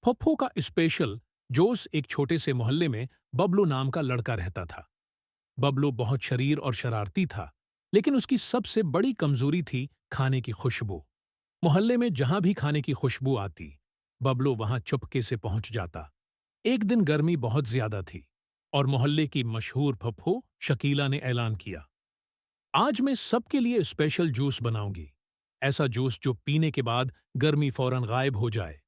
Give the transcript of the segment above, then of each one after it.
फप्फू का स्पेशल जोश एक छोटे से मोहल्ले में बबलू नाम का लड़का रहता था। बबलू बहुत शरीर और शरारती था, लेकिन उसकी सबसे बड़ी कमजोरी थी खाने की खुशबू। मोहल्ले में जहां भी खाने की खुशबू आती, बबलू वहां चुपके से पहुंच जाता। एक दिन गर्मी बहुत ज्यादा थी और मोहल्ले की मशहूर फप्फू शकीला ने ऐलान किया, आज मैं सबके लिए स्पेशल जूस बनाऊंगी। ऐसा जूस जो पीने के बाद गर्मी फौरन गायब हो जाए।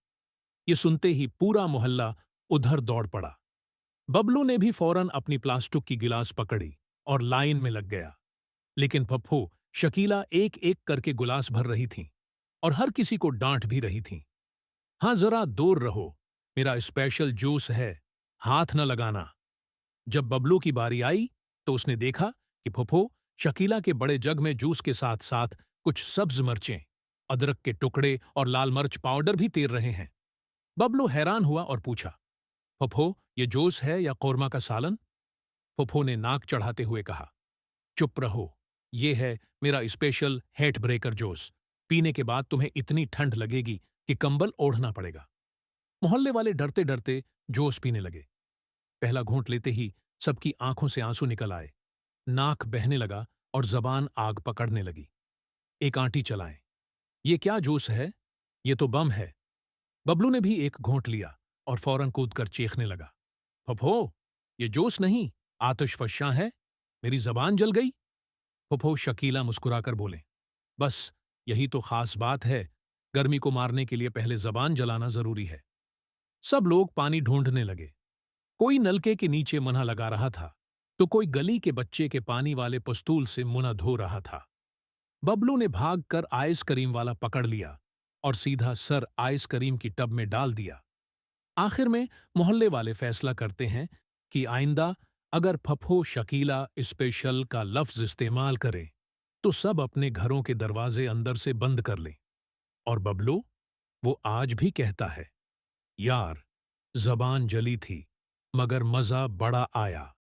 ये सुनते ही पूरा मोहल्ला उधर दौड़ पड़ा। बबलू ने भी फौरन अपनी प्लास्टिक की गिलास पकड़ी और लाइन में लग गया। लेकिन पप्पू शकीला एक एक करके गिलास भर रही थी और हर किसी को डांट भी रही थी। हाँ, जरा दूर रहो, मेरा स्पेशल जूस है, हाथ न लगाना। जब बबलू की बारी आई तो उसने देखा कि फुफो शकीला के बड़े जग में जूस के साथ साथ कुछ सब्ज मिर्चें, अदरक के टुकड़े और लाल मिर्च पाउडर भी तीर रहे हैं। बबलू हैरान हुआ और पूछा, फुफो, ये जूस है या कौरमा का सालन? फुफो ने नाक चढ़ाते हुए कहा, चुप रहो, ये है मेरा स्पेशल हेट ब्रेकर जूस। पीने के बाद तुम्हें इतनी ठंड लगेगी कि कंबल ओढ़ना पड़ेगा। मोहल्ले वाले डरते डरते जूस पीने लगे। पहला घूंट लेते ही सबकी आंखों से आंसू निकल आए, नाक बहने लगा और जबान आग पकड़ने लगी। एक आंटी चलाएं, ये क्या जूस है? ये तो बम है। बबलू ने भी एक घोंट लिया और फौरन कूदकर चीखने लगा, फफो, ये जूस नहीं, आतिशफशां है, मेरी जबान जल गई। फफो शकीला मुस्कुराकर बोले, बस यही तो खास बात है, गर्मी को मारने के लिए पहले जबान जलाना जरूरी है। सब लोग पानी ढूंढने लगे। कोई नलके के नीचे मुन्ना लगा रहा था, तो कोई गली के बच्चे के पानी वाले पस्तूल से मुंह धो रहा था। बबलू ने भागकर आइसक्रीम वाला पकड़ लिया और सीधा सर आइसक्रीम की टब में डाल दिया। आखिर में मोहल्ले वाले फैसला करते हैं कि आइंदा अगर फफो शकीला स्पेशल का लफ्ज इस्तेमाल करे तो सब अपने घरों के दरवाजे अंदर से बंद कर लें। और बबलू, वो आज भी कहता है, यार, जबान जली थी मगर मजा बड़ा आया।